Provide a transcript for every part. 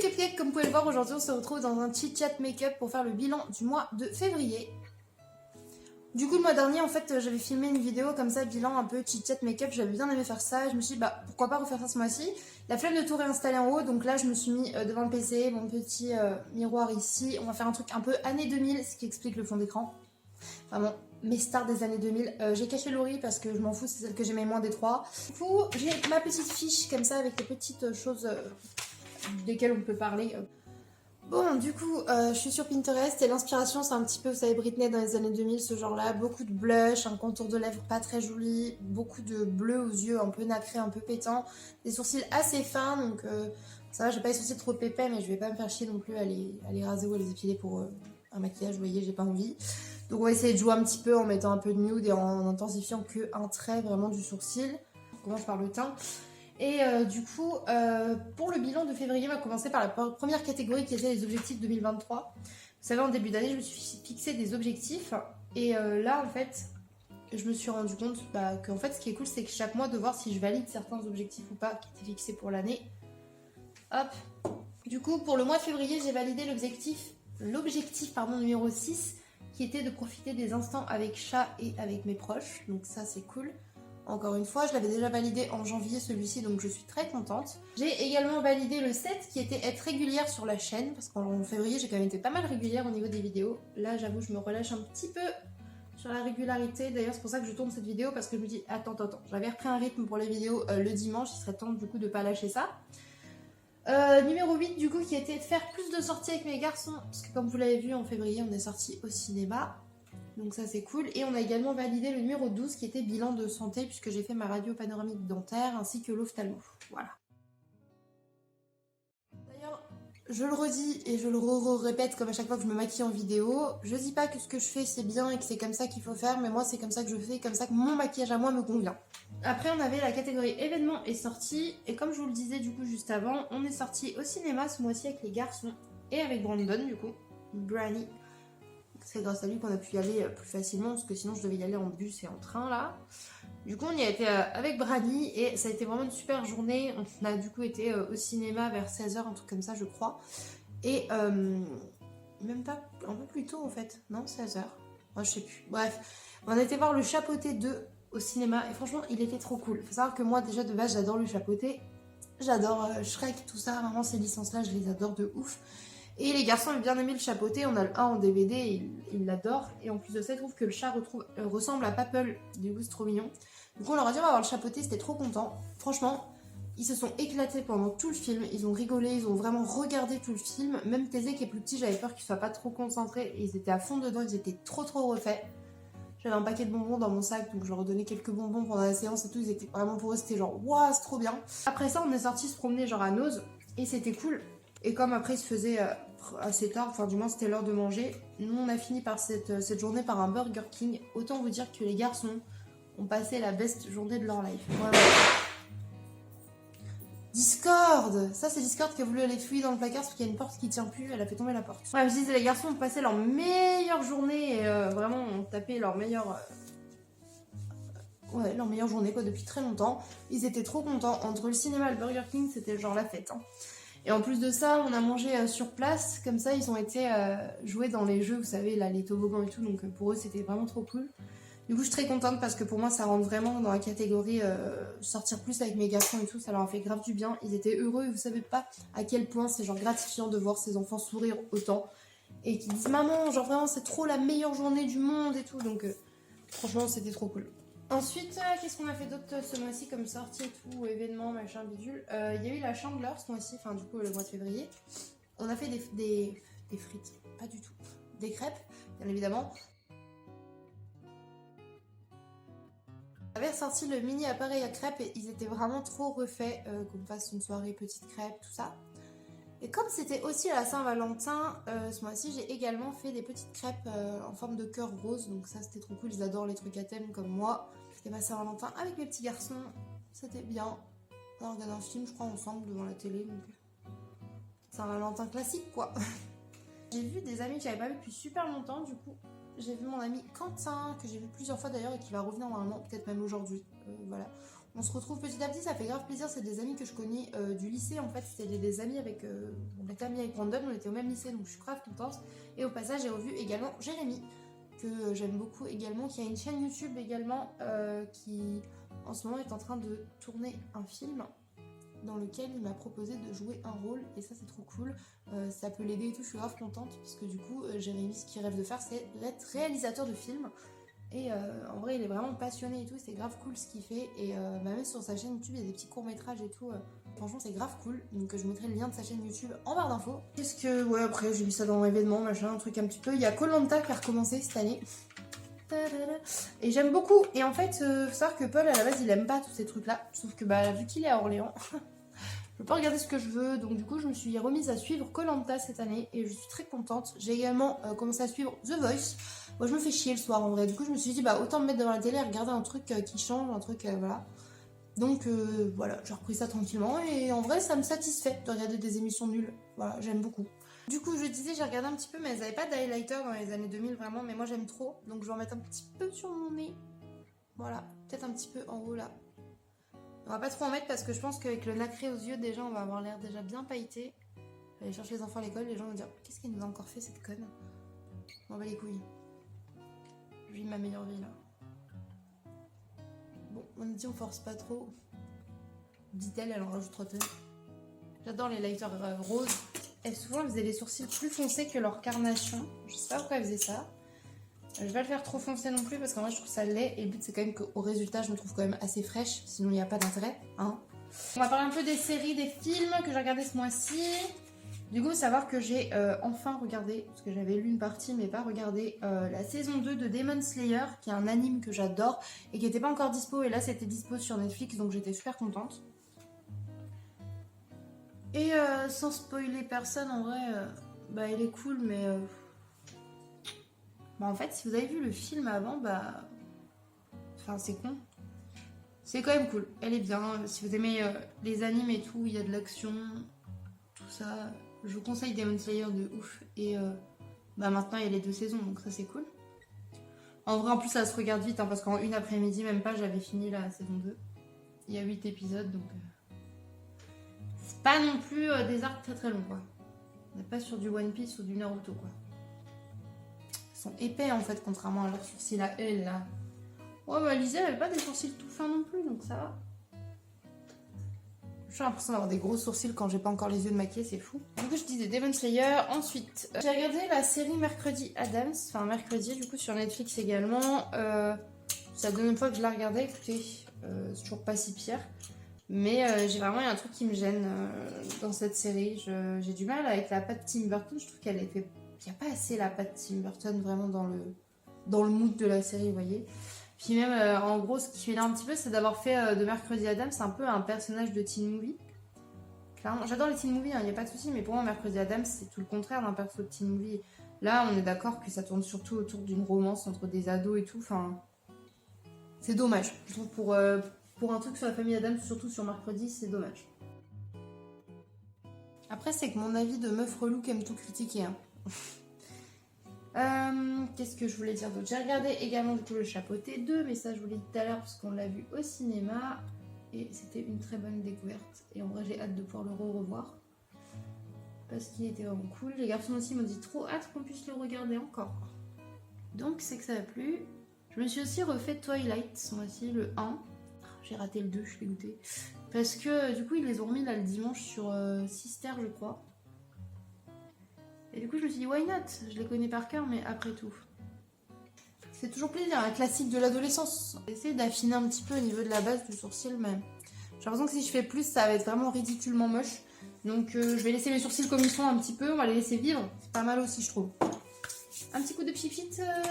Cupcake, comme vous pouvez le voir, aujourd'hui on se retrouve dans un chit chat make-up pour faire le bilan du mois de février. Du coup le mois dernier en fait j'avais filmé une vidéo comme ça, bilan un peu chit chat make-up, j'avais bien aimé faire ça, je me suis dit bah pourquoi pas refaire ça ce mois-ci. La flemme de tout réinstaller en haut, donc là je me suis mis devant le PC, mon petit miroir ici, on va faire un truc un peu années 2000, ce qui explique le fond d'écran. Vraiment mes stars des années 2000. J'ai caché Laurie parce que je m'en fous, c'est celle que j'aimais moins des trois. Du coup j'ai ma petite fiche comme ça avec les petites choses desquelles on peut parler. Bon, du coup, je suis sur Pinterest et l'inspiration, c'est un petit peu, vous savez, Britney dans les années 2000, ce genre-là. Beaucoup de blush, un contour de lèvres pas très joli, beaucoup de bleu aux yeux un peu nacrés, un peu pétants, des sourcils assez fins, donc ça va, j'ai pas les sourcils trop épais, mais je vais pas me faire chier non plus à les raser ou à les épiler pour un maquillage, vous voyez, j'ai pas envie. Donc on va essayer de jouer un petit peu en mettant un peu de nude et en intensifiant qu'un trait vraiment du sourcil. On commence par le teint. Et du coup, pour le bilan de février, on va commencer par la première catégorie qui était les objectifs 2023. Vous savez, en début d'année, je me suis fixé des objectifs. Et là, en fait, je me suis rendu compte qu'en fait, ce qui est cool, c'est que chaque mois, de voir si je valide certains objectifs ou pas qui étaient fixés pour l'année. Hop. Du coup, pour le mois de février, j'ai validé l'objectif numéro 6, qui était de profiter des instants avec chat et avec mes proches. Donc ça, c'est cool. Encore une fois, je l'avais déjà validé en janvier celui-ci, donc je suis très contente. J'ai également validé le 7 qui était être régulière sur la chaîne, parce qu'en février j'ai quand même été pas mal régulière au niveau des vidéos. Là j'avoue je me relâche un petit peu sur la régularité, d'ailleurs c'est pour ça que je tourne cette vidéo, parce que je me dis attends, j'avais repris un rythme pour les vidéos le dimanche, il serait temps du coup de pas lâcher ça. Numéro 8 du coup qui était faire plus de sorties avec mes garçons, parce que comme vous l'avez vu en février on est sortis au cinéma. Donc ça c'est cool. Et on a également validé le numéro 12 qui était bilan de santé, puisque j'ai fait ma radio panoramique dentaire ainsi que l'ophtalmo. Voilà. D'ailleurs, je le redis et je le répète comme à chaque fois que je me maquille en vidéo, je dis pas que ce que je fais c'est bien et que c'est comme ça qu'il faut faire, mais moi c'est comme ça que je fais, comme ça que mon maquillage à moi me convient. Après on avait la catégorie événements et sorties, et comme je vous le disais du coup juste avant, on est sorti au cinéma ce mois-ci avec les garçons et avec Brandon du coup, Branny. C'est grâce à lui qu'on a pu y aller plus facilement, parce que sinon je devais y aller en bus et en train là. Du coup on y a été avec Brani et ça a été vraiment une super journée. On a du coup été au cinéma vers 16 h, un truc comme ça je crois. Et même pas, un peu plus tôt en fait, non 16 h. Moi je sais plus. Bref, on a été voir le Chapeauté 2 au cinéma et franchement il était trop cool. Faut savoir que moi déjà de base j'adore le Chapeauté. J'adore Shrek, tout ça, vraiment ces licences là je les adore de ouf. Et les garçons ont bien aimé le Chapeauté, on a le 1 en DVD et ils l'adorent. Et en plus de ça, ils trouvent que le chat ressemble à Papel, du coup c'est trop mignon. Du coup on leur a dit on va voir le Chapeauté, c'était trop content. Franchement, ils se sont éclatés pendant tout le film, ils ont rigolé, ils ont vraiment regardé tout le film. Même Thésée qui est plus petit, j'avais peur qu'il soit pas trop concentré, et ils étaient à fond dedans, ils étaient trop refaits. J'avais un paquet de bonbons dans mon sac, donc je leur ai donné quelques bonbons pendant la séance et tout, ils étaient vraiment pour eux, c'était genre waouh c'est trop bien. Après ça on est sorti se promener genre à Nose, et c'était cool. Et comme après il se faisait assez tard, enfin du moins c'était l'heure de manger, nous on a fini par cette journée par un Burger King. Autant vous dire que les garçons ont passé la best journée de leur life. Vraiment. Discord! Ça c'est Discord qui a voulu aller fouiller dans le placard parce qu'il y a une porte qui tient plus, elle a fait tomber la porte. Ouais, je disais les garçons ont passé leur meilleure journée et vraiment ont tapé leur meilleure... ouais, leur meilleure journée quoi depuis très longtemps. Ils étaient trop contents. Entre le cinéma et le Burger King c'était genre la fête. Hein. Et en plus de ça, on a mangé sur place, comme ça ils ont été joués dans les jeux, vous savez, là, les toboggans et tout, donc pour eux c'était vraiment trop cool. Du coup je suis très contente parce que pour moi ça rentre vraiment dans la catégorie sortir plus avec mes garçons et tout, ça leur a fait grave du bien, ils étaient heureux et vous savez pas à quel point c'est genre gratifiant de voir ces enfants sourire autant et qui disent maman, genre vraiment c'est trop la meilleure journée du monde et tout, donc franchement c'était trop cool. Ensuite, qu'est-ce qu'on a fait d'autre ce mois-ci comme sortie et tout, événements, machin, bidule. Il y a eu la Chandeleur ce mois-ci, enfin du coup le mois de février. On a fait des frites, pas du tout. Des crêpes, bien évidemment. On avait sorti le mini appareil à crêpes et ils étaient vraiment trop refaits, qu'on fasse une soirée petite crêpe, tout ça. Et comme c'était aussi à la Saint-Valentin, ce mois-ci j'ai également fait des petites crêpes en forme de cœur rose, donc ça c'était trop cool, ils adorent les trucs à thème comme moi. C'était ma Saint-Valentin avec mes petits garçons, c'était bien. On a regardé un film je crois ensemble devant la télé, donc Saint-Valentin classique quoi. J'ai vu des amis que j'avais pas vu depuis super longtemps, du coup j'ai vu mon ami Quentin, que j'ai vu plusieurs fois d'ailleurs et qui va revenir normalement, peut-être même aujourd'hui, voilà. On se retrouve petit à petit, ça fait grave plaisir. C'est des amis que je connais du lycée en fait. C'était des amis avec. On était amis avec Brandon, on était au même lycée donc je suis grave contente. Et au passage, j'ai revu également Jérémy, que j'aime beaucoup également, qui a une chaîne YouTube également qui en ce moment est en train de tourner un film dans lequel il m'a proposé de jouer un rôle et ça c'est trop cool. Ça peut l'aider et tout, je suis grave contente parce que du coup Jérémy ce qu'il rêve de faire c'est d'être réalisateur de films. Et en vrai, il est vraiment passionné et tout, c'est grave cool ce qu'il fait. Et même sur sa chaîne YouTube, il y a des petits courts-métrages et tout. Franchement, c'est grave cool. Donc, je mettrai le lien de sa chaîne YouTube en barre d'infos. Qu'est-ce que. Ouais, après, j'ai vu ça dans l'événement, machin, un truc un petit peu. Il y a Koh Lanta qui a recommencé cette année. Et j'aime beaucoup. Et en fait, faut savoir que Paul, à la base, il aime pas tous ces trucs-là. Sauf que, bah, vu qu'il est à Orléans. Je peux pas regarder ce que je veux, donc du coup je me suis remise à suivre Koh Lanta cette année et je suis très contente. J'ai également commencé à suivre The Voice. Moi je me fais chier le soir en vrai, du coup je me suis dit bah autant me mettre devant la télé et regarder un truc qui change, un truc voilà. Donc voilà, j'ai repris ça tranquillement et en vrai ça me satisfait de regarder des émissions nulles. Voilà, j'aime beaucoup. Du coup je disais j'ai regardé un petit peu mais elles n'avaient pas d'highlighter dans les années 2000 vraiment, mais moi j'aime trop, donc je vais en mettre un petit peu sur mon nez. Voilà, peut-être un petit peu en haut là. On va pas trop en mettre parce que je pense qu'avec le nacré aux yeux, déjà, on va avoir l'air déjà bien pailleté. Je vais aller chercher les enfants à l'école, les gens vont dire qu'est-ce qu'elle nous a encore fait cette conne. On va les couilles. Je vis ma meilleure vie là. Bon, on dit on force pas trop. Dit-elle, elle en rajoute peu. J'adore les lighters roses. Et souvent, elles faisaient les sourcils plus foncés que leur carnation. Je sais pas pourquoi elles faisaient ça. Je vais pas le faire trop foncé non plus parce qu'en vrai je trouve ça laid et le but c'est quand même qu'au résultat je me trouve quand même assez fraîche, sinon il n'y a pas d'intérêt. Hein. On va parler un peu des séries, des films que j'ai regardé ce mois-ci. Du coup, savoir que j'ai enfin regardé, parce que j'avais lu une partie mais pas regardé, la saison 2 de Demon Slayer, qui est un anime que j'adore et qui n'était pas encore dispo et là c'était dispo sur Netflix donc j'étais super contente. Et sans spoiler personne en vrai, bah il est cool mais... Bah en fait, si vous avez vu le film avant, bah... Enfin, c'est con. C'est quand même cool. Elle est bien. Si vous aimez les animes et tout, il y a de l'action, tout ça. Je vous conseille Demon Slayer de ouf. Et bah maintenant, il y a les 2 saisons, donc ça, c'est cool. En vrai, en plus, ça se regarde vite, hein, parce qu'en une après-midi, même pas, j'avais fini la saison 2. Il y a 8 épisodes, donc... c'est pas non plus des arcs très très longs, quoi. On n'est pas sur du One Piece ou du Naruto, quoi. Sont épais en fait, contrairement à leurs sourcils à elle là. Ouais, bah Lisa elle avait pas des sourcils tout fins non plus, donc ça va. J'ai l'impression d'avoir des gros sourcils quand j'ai pas encore les yeux de maquillés, c'est fou. Du coup, je disais Demon Slayer. Ensuite, j'ai regardé la série Mercredi Adams, enfin mercredi du coup sur Netflix également. C'est la deuxième fois que je la regardais, écoutez, c'est toujours pas si pire. Mais j'ai vraiment un truc qui me gêne dans cette série. J'ai du mal avec la patte Tim Burton, je trouve qu'elle est fait. Il n'y a pas assez la patte Tim Burton vraiment dans le mood de la série, vous voyez. Puis même, en gros, ce qui fait là un petit peu, c'est d'avoir fait de Mercredi Adams un peu un personnage de teen movie. Clairement, j'adore les teen movies, il n'y a pas de souci, mais pour moi, Mercredi Adams, c'est tout le contraire d'un perso de teen movie. Là, on est d'accord que ça tourne surtout autour d'une romance entre des ados et tout, enfin... C'est dommage. Je trouve pour un truc sur la famille Adams, surtout sur Mercredi, c'est dommage. Après, c'est que mon avis de meuf relou qui aime tout critiquer, hein. Qu'est-ce que je voulais dire d'autre? J'ai regardé également du coup le Chapeauté 2, mais ça je vous l'ai dit tout à l'heure parce qu'on l'a vu au cinéma et c'était une très bonne découverte et en vrai j'ai hâte de pouvoir le revoir parce qu'il était vraiment cool. Les garçons aussi m'ont dit trop hâte qu'on puisse le regarder encore, donc c'est que ça a plu. Je me suis aussi refait Twilight ce mois-ci, le 1. J'ai raté le 2, je l'ai goûté parce que du coup ils les ont remis là le dimanche sur Sister je crois. Et du coup, je me suis dit, why not? Je les connais par cœur, mais après tout. C'est toujours plaisir, un classique de l'adolescence. J'essaie d'affiner un petit peu au niveau de la base du sourcil, mais j'ai l'impression que si je fais plus, ça va être vraiment ridiculement moche. Donc, je vais laisser mes sourcils comme ils sont un petit peu, on va les laisser vivre. C'est pas mal aussi, je trouve. Un petit coup de pchit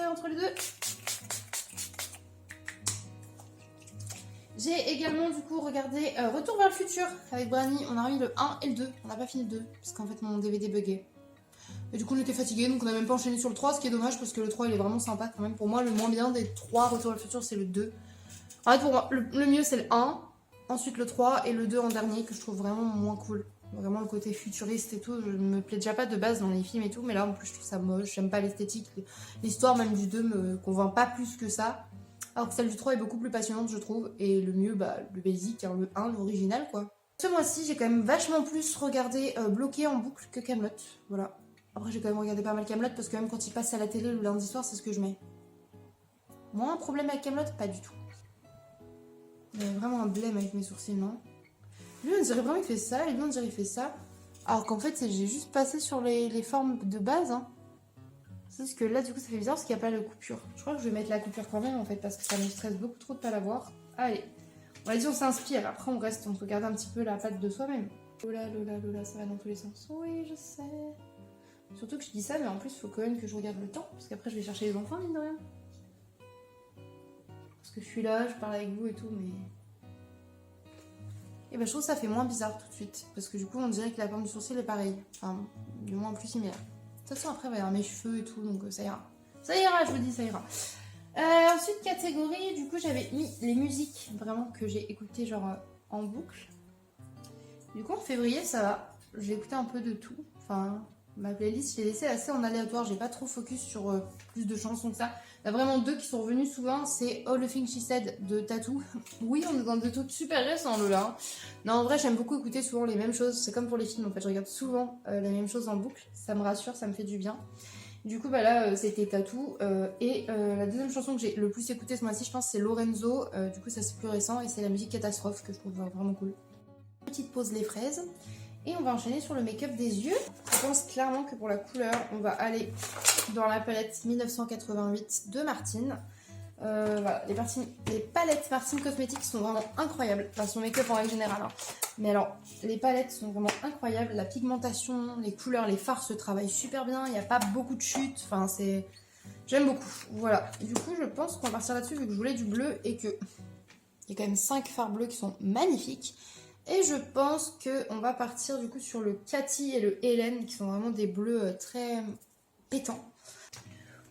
entre les deux. J'ai également du coup regardé Retour vers le futur avec Brani. On a remis le 1 et le 2. On n'a pas fini le 2 parce qu'en fait mon DVD buguait. Et du coup on était fatigués donc on n'a même pas enchaîné sur le 3, ce qui est dommage parce que le 3 il est vraiment sympa quand même. Pour moi le moins bien des 3 Retour vers le futur c'est le 2. En fait pour moi le mieux c'est le 1, ensuite le 3 et le 2 en dernier que je trouve vraiment moins cool. Vraiment le côté futuriste et tout, je me plais déjà pas de base dans les films et tout, mais là en plus je trouve ça moche, j'aime pas l'esthétique. L'histoire même du 2 me convainc pas plus que ça. Alors que celle du 3 est beaucoup plus passionnante, je trouve. Et le mieux, bah, le basic, hein, le 1, l'original, quoi. Ce mois-ci, j'ai quand même vachement plus regardé Bloqué en boucle que Kaamelott. Voilà. Après, j'ai quand même regardé pas mal Kaamelott parce que même quand il passe à la télé le lundi soir, c'est ce que je mets. Moi, un problème avec Kaamelott, pas du tout. J'ai vraiment un blême avec mes sourcils, non? Lui, on dirait vraiment qu'il fait ça, et lui, on dirait qu'il fait ça. Alors qu'en fait, j'ai juste passé sur les formes de base, hein. C'est juste que là, du coup, ça fait bizarre parce qu'il n'y a pas de coupure. Je crois que je vais mettre la coupure quand même, en fait, parce que ça me stresse beaucoup trop de pas l'avoir. Allez, on va dire on s'inspire. Après, on reste, on regarde un petit peu la patte de soi-même. Lola, Lola, Lola, ça va dans tous les sens. Oui, je sais. Surtout que je dis ça, mais en plus, il faut quand même que je regarde le temps, parce qu'après, je vais chercher les enfants, mine de rien. Parce que je suis là, je parle avec vous et tout, mais... Et ben, je trouve que ça fait moins bizarre tout de suite, parce que du coup, on dirait que la forme du sourcil est pareille. Enfin, du moins plus similaire. De toute façon, après, il va y avoir mes cheveux et tout, donc ça ira. Ça ira, je vous dis, ça ira. Ensuite, catégorie, du coup, j'avais mis les musiques, vraiment, que j'ai écoutées, genre, en boucle. Du coup, en février, ça va. J'ai écouté un peu de tout. Enfin, ma playlist, je l'ai laissée assez en aléatoire. J'ai pas trop focus sur plus de chansons que ça. Il y a vraiment deux qui sont revenus souvent. C'est All the Things She Said de Tattoo. Oui, on est dans des trucs super récents, Lola. Non, en vrai, j'aime beaucoup écouter souvent les mêmes choses. C'est comme pour les films, en fait. Je regarde souvent les mêmes choses en boucle. Ça me rassure, ça me fait du bien. Du coup, bah là, c'était Tattoo. Et la deuxième chanson que j'ai le plus écoutée ce mois-ci, je pense, c'est Lorenzo. Du coup, ça c'est plus récent. Et c'est la musique Catastrophe que je trouve vraiment cool. Petite pause les fraises. Et on va enchaîner sur le make-up des yeux. Je pense clairement que pour la couleur, on va aller dans la palette 1988 de Martine. Voilà, les palettes Martine Cosmetics sont vraiment incroyables. Enfin, son make-up en règle générale. Hein. Mais alors, les palettes sont vraiment incroyables. La pigmentation, les couleurs, les fards se travaillent super bien. Il n'y a pas beaucoup de chutes. Enfin, c'est... J'aime beaucoup. Voilà. Du coup, je pense qu'on va partir là-dessus vu que je voulais du bleu et que... Il y a quand même 5 fards bleus qui sont magnifiques. Et je pense qu'on va partir du coup sur le Cathy et le Hélène qui sont vraiment des bleus très pétants.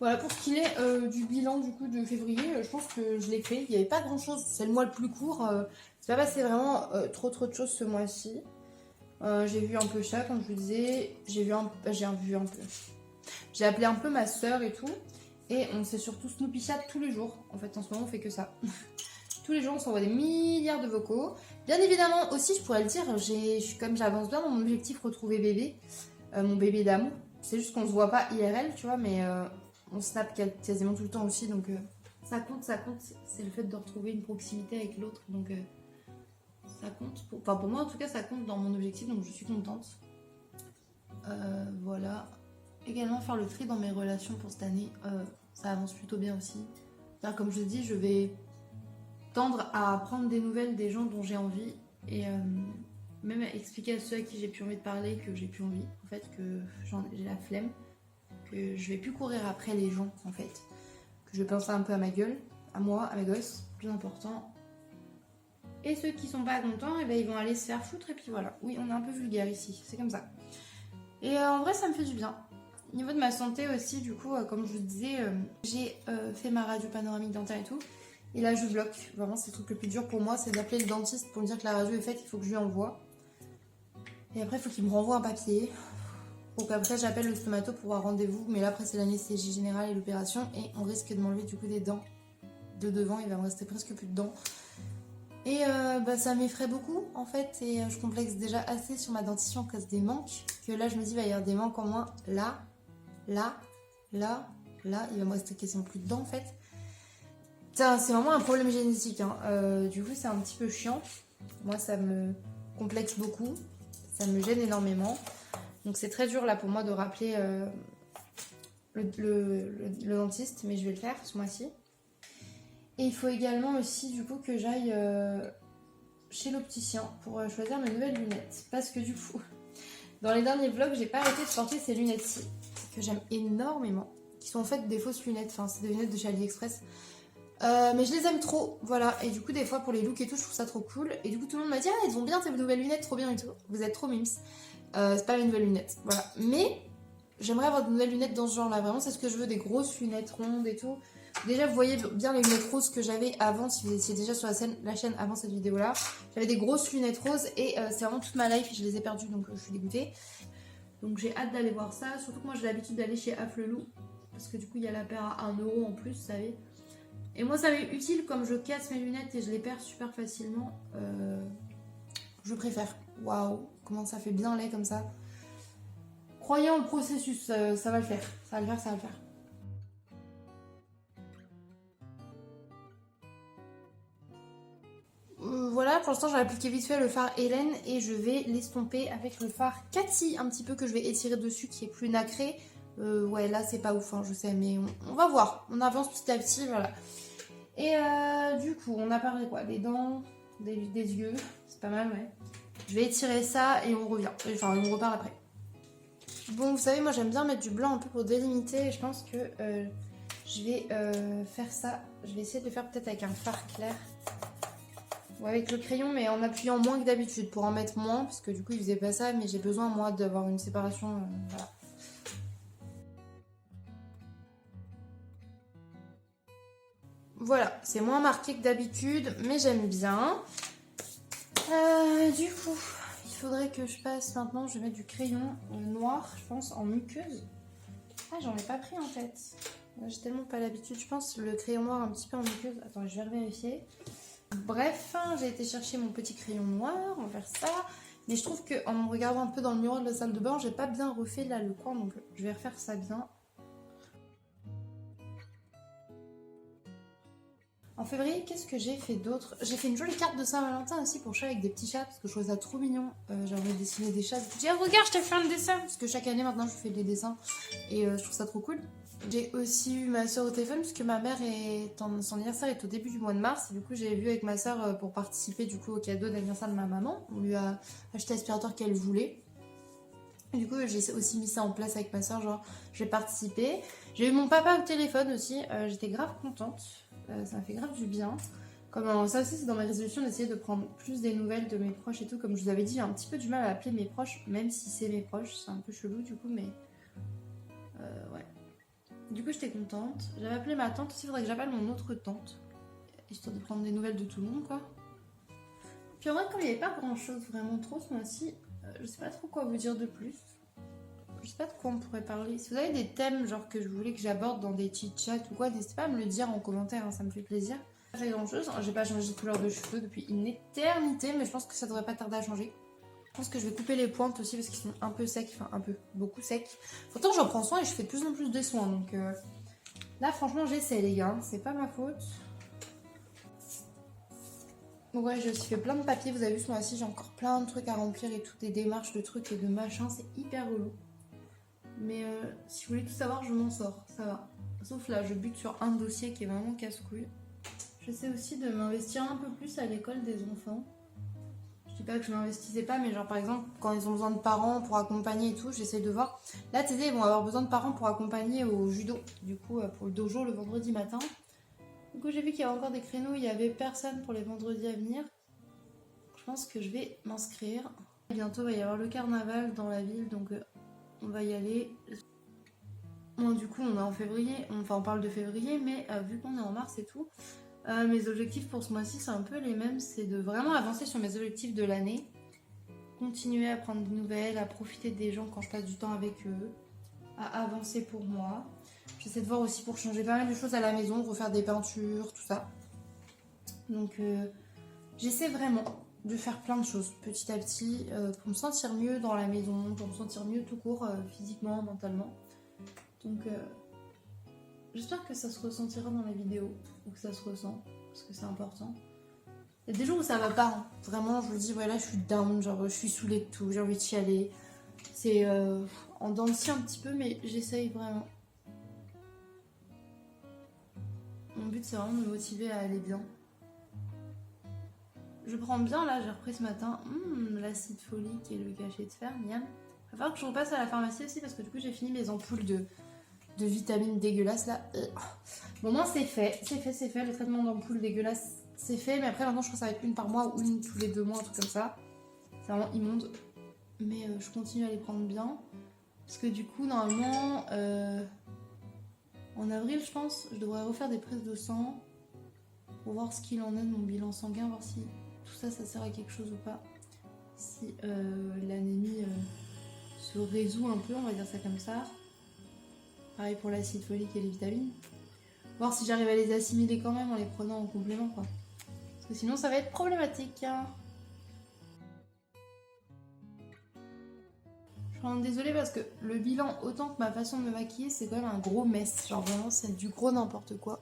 Voilà pour ce qu'il est du bilan du coup de février, je pense que je l'ai fait. Il n'y avait pas grand chose, c'est le mois le plus court. C'est pas passé vraiment trop de choses ce mois-ci. J'ai vu un peu ça comme je vous disais. J'ai appelé un peu ma soeur et tout. Et on s'est surtout Snoopy Chat tous les jours. En fait en ce moment on fait que ça. Tous les jours, on s'envoie des milliards de vocaux. Bien évidemment, aussi, je pourrais le dire, comme j'avance bien dans mon objectif retrouver bébé, mon bébé d'amour. C'est juste qu'on se voit pas IRL, tu vois, mais on snap quasiment tout le temps aussi, donc ça compte. C'est le fait de retrouver une proximité avec l'autre, donc ça compte. Pour moi, en tout cas, ça compte dans mon objectif, donc je suis contente. Voilà. Également, faire le tri dans mes relations pour cette année, ça avance plutôt bien aussi. Comme je dis, je vais tendre à prendre des nouvelles des gens dont j'ai envie et même expliquer à ceux à qui j'ai plus envie de parler que j'ai plus envie, en fait, que j'ai la flemme, que je vais plus courir après les gens, en fait, que je vais penser un peu à ma gueule, à moi, à mes gosses, plus important. Et ceux qui sont pas contents, et ben, ils vont aller se faire foutre et puis voilà. Oui, on est un peu vulgaire ici, c'est comme ça. Et en vrai, ça me fait du bien. Au niveau de ma santé aussi, du coup, comme je vous disais, j'ai fait ma radio panoramique dentaire et tout. Et là, je bloque. Vraiment, c'est le truc le plus dur pour moi, c'est d'appeler le dentiste pour me dire que la radio est faite, il faut que je lui envoie. Et après, il faut qu'il me renvoie un papier. Donc après, j'appelle le stomato pour avoir rendez-vous. Mais là, après, c'est l'anesthésie générale et l'opération. Et on risque de m'enlever du coup des dents de devant. Il va me rester presque plus de dents. Et ça m'effraie beaucoup, en fait. Et je complexe déjà assez sur ma dentition à cause des manques. Que là, je me dis, il va y avoir des manques en moins. Là. Il va me rester quasiment plus de dents, en fait. C'est vraiment un problème génétique, hein. Du coup c'est un petit peu chiant. Moi ça me complexe beaucoup. Ça me gêne énormément. Donc c'est très dur là pour moi de rappeler le dentiste. Mais je vais le faire ce mois-ci. Et il faut également aussi du coup que j'aille chez l'opticien pour choisir mes nouvelles lunettes. Parce que du coup, dans les derniers vlogs, j'ai pas arrêté de porter ces lunettes-ci. Que j'aime énormément. Qui sont en fait des fausses lunettes. Enfin c'est des lunettes de chez AliExpress. Mais je les aime trop, voilà. Et du coup, des fois, pour les looks et tout, je trouve ça trop cool. Et du coup, tout le monde m'a dit, ah, elles vont bien tes nouvelles lunettes, trop bien et tout. Vous êtes trop mimes. C'est pas mes nouvelles lunettes, voilà. Mais j'aimerais avoir de nouvelles lunettes dans ce genre-là. Vraiment, c'est ce que je veux, des grosses lunettes rondes et tout. Déjà, vous voyez bien les lunettes roses que j'avais avant, si vous étiez déjà sur la chaîne avant cette vidéo-là. J'avais des grosses lunettes roses et c'est vraiment toute ma life et je les ai perdues, donc je suis dégoûtée. Donc j'ai hâte d'aller voir ça. Surtout que moi, j'ai l'habitude d'aller chez Afflelou. Parce que du coup, il y a la paire à 1 € en plus, vous savez. Et moi, ça m'est utile comme je casse mes lunettes et je les perds super facilement. Je préfère. Waouh, comment ça fait bien laid comme ça. Croyez en le processus, ça va le faire. Ça va le faire, ça va le faire. Voilà, pour l'instant j'ai appliqué vite fait le fard Hélène et je vais l'estomper avec le fard Cathy un petit peu que je vais étirer dessus qui est plus nacré. Ouais là c'est pas ouf hein, je sais mais on va voir, on avance petit à petit voilà. Et du coup on a parlé quoi, des dents, des yeux, c'est pas mal ouais. Je vais étirer ça et on revient, enfin on reparle après. Bon vous savez moi j'aime bien mettre du blanc un peu pour délimiter et je pense que je vais faire ça, je vais essayer de le faire peut-être avec un fard clair. Ou avec le crayon mais en appuyant moins que d'habitude pour en mettre moins parce que du coup il faisait pas ça mais j'ai besoin moi d'avoir une séparation voilà. Voilà, c'est moins marqué que d'habitude mais j'aime bien. Du coup il faudrait que je passe maintenant, je vais mettre du crayon noir je pense en muqueuse. Ah j'en ai pas pris en fait, j'ai tellement pas l'habitude, je pense le crayon noir un petit peu en muqueuse. Attends je vais vérifier. Bref, j'ai été chercher mon petit crayon noir, on va faire ça. Mais je trouve qu'en me regardant un peu dans le miroir de la salle de bain, j'ai pas bien refait là le coin, donc je vais refaire ça bien. En février, qu'est-ce que j'ai fait d'autre? J'ai fait une jolie carte de Saint-Valentin aussi pour chat avec des petits chats, parce que je trouve ça trop mignon. J'ai envie de dessiner des chats. Je dis, ah, regarde, je t'ai fait un dessin! Parce que chaque année maintenant, je fais des dessins. Et je trouve ça trop cool. J'ai aussi eu ma soeur au téléphone parce que ma mère son anniversaire est au début du mois de mars et du coup j'ai vu avec ma soeur pour participer du coup au cadeau d'anniversaire de ma maman. On lui a acheté l'aspirateur qu'elle voulait. Et du coup j'ai aussi mis ça en place avec ma soeur, genre j'ai participé. J'ai eu mon papa au téléphone aussi, j'étais grave contente, ça m'a fait grave du bien. Comme ça aussi c'est dans ma résolution d'essayer de prendre plus des nouvelles de mes proches et tout. Comme je vous avais dit j'ai un petit peu du mal à appeler mes proches, même si c'est mes proches, c'est un peu chelou du coup mais ouais. Du coup, j'étais contente. J'avais appelé ma tante aussi, il faudrait que j'appelle mon autre tante. Histoire de prendre des nouvelles de tout le monde, quoi. Puis en vrai, comme il n'y avait pas grand chose vraiment trop ce mois-ci, je sais pas trop quoi vous dire de plus. Je sais pas de quoi on pourrait parler. Si vous avez des thèmes, genre que je voulais que j'aborde dans des chit-chats ou quoi, n'hésitez pas à me le dire en commentaire, hein, ça me fait plaisir. Pas fait grand chose, j'ai pas changé de couleur de cheveux depuis une éternité, mais je pense que ça devrait pas tarder à changer. Je pense que je vais couper les pointes aussi parce qu'ils sont un peu secs, enfin un peu, beaucoup secs. Pourtant j'en prends soin et je fais de plus en plus de soins donc là franchement j'essaie les gars, c'est pas ma faute. Donc ouais j'ai aussi fait plein de papiers, vous avez vu ce mois-ci j'ai encore plein de trucs à remplir et tout, des démarches de trucs et de machins, c'est hyper relou. Mais si vous voulez tout savoir je m'en sors, ça va. Sauf là je bute sur un dossier qui est vraiment casse-couille. J'essaie aussi de m'investir un peu plus à l'école des enfants. Je dis pas que je m'investissais pas, mais genre par exemple, quand ils ont besoin de parents pour accompagner et tout, j'essaie de voir. Là, Tédé, ils vont avoir besoin de parents pour accompagner au judo, du coup, pour le dojo le vendredi matin. Du coup, j'ai vu qu'il y avait encore des créneaux, il y avait personne pour les vendredis à venir. Je pense que je vais m'inscrire. Bientôt, il va y avoir le carnaval dans la ville, donc on va y aller. Bon, du coup, on est en février, enfin, on parle de février, mais vu qu'on est en mars et tout, mes objectifs pour ce mois-ci, c'est un peu les mêmes. C'est de vraiment avancer sur mes objectifs de l'année. Continuer à prendre des nouvelles, à profiter des gens quand je passe du temps avec eux. À avancer pour moi. J'essaie de voir aussi pour changer pas mal de choses à la maison, refaire des peintures, tout ça. Donc j'essaie vraiment de faire plein de choses petit à petit pour me sentir mieux dans la maison, pour me sentir mieux tout court, physiquement, mentalement. Donc j'espère que ça se ressentira dans les vidéos, ou que ça se ressent, parce que c'est important. Il y a des jours où ça va pas, hein. Vraiment je vous dis, voilà, je suis down, genre je suis saoulée de tout, j'ai envie de chialer. C'est en dents de scie un petit peu, mais j'essaye vraiment. Mon but c'est vraiment de me motiver à aller bien. Je prends bien là, j'ai repris ce matin l'acide folique et le cachet de fer, miam. Il va falloir que je repasse à la pharmacie aussi parce que du coup j'ai fini mes ampoules de vitamines dégueulasses là. Bon, moi c'est fait, le traitement d'ampoule dégueulasse c'est fait, mais après maintenant je crois que ça va être une par mois ou une tous les 2 mois, un truc comme ça. C'est vraiment immonde. Mais je continue à les prendre bien. Parce que du coup, normalement, en avril, je pense, je devrais refaire des prises de sang pour voir ce qu'il en est de mon bilan sanguin, voir si tout ça, ça sert à quelque chose ou pas. Si l'anémie se résout un peu, on va dire ça comme ça. Pareil pour l'acide folique et les vitamines. Voir si j'arrive à les assimiler quand même en les prenant en complément, quoi. Parce que sinon, ça va être problématique. Hein. Je suis vraiment désolée parce que le bilan, autant que ma façon de me maquiller, c'est quand même un gros mess. Genre vraiment, c'est du gros n'importe quoi.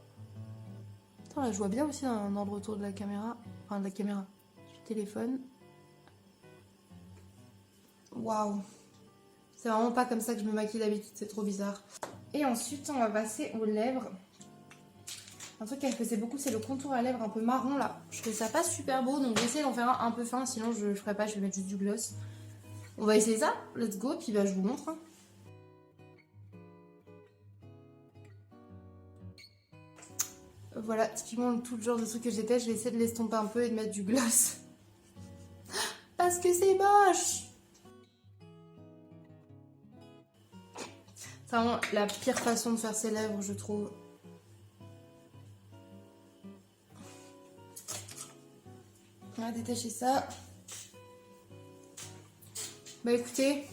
Attends, là, je vois bien aussi dans le retour de la caméra. Enfin, de la caméra. Du téléphone. Waouh. C'est vraiment pas comme ça que je me maquille d'habitude, c'est trop bizarre. Et ensuite, on va passer aux lèvres. Un truc qu'elle faisait beaucoup, c'est le contour à lèvres un peu marron là. Je trouve ça pas super beau, donc j'essaie d'en faire un peu fin, sinon je ferai pas, je vais mettre juste du gloss. On va essayer ça, let's go, puis bah je vous montre. Hein. Voilà, typiquement tout le genre de trucs que j'ai fait, je vais essayer de l'estomper un peu et de mettre du gloss. Parce que c'est moche. C'est vraiment la pire façon de faire ses lèvres, je trouve. On va détacher ça. Bah écoutez,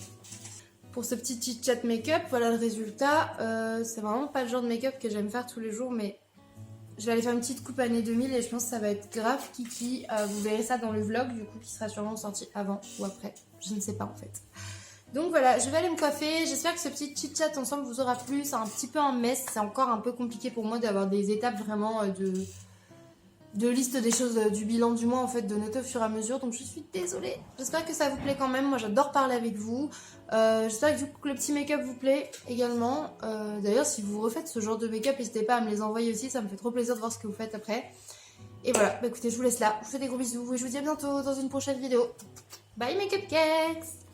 pour ce petit chit-chat make-up, voilà le résultat. C'est vraiment pas le genre de make-up que j'aime faire tous les jours, mais je vais aller faire une petite coupe année 2000 et je pense que ça va être grave kiki. Vous verrez ça dans le vlog, du coup, qui sera sûrement sorti avant ou après. Je ne sais pas en fait. Donc voilà, je vais aller me coiffer. J'espère que ce petit chit-chat ensemble vous aura plu. C'est un petit peu un mess. C'est encore un peu compliqué pour moi d'avoir des étapes vraiment de liste des choses du bilan du mois en fait, de noter au fur et à mesure, donc je suis désolée. J'espère que ça vous plaît quand même, moi j'adore parler avec vous. J'espère que, du coup, que le petit make-up vous plaît également. D'ailleurs si vous refaites ce genre de make-up, n'hésitez pas à me les envoyer aussi, ça me fait trop plaisir de voir ce que vous faites après. Et voilà, bah écoutez, je vous laisse là, je vous fais des gros bisous et je vous dis à bientôt dans une prochaine vidéo. Bye mes cupcakes!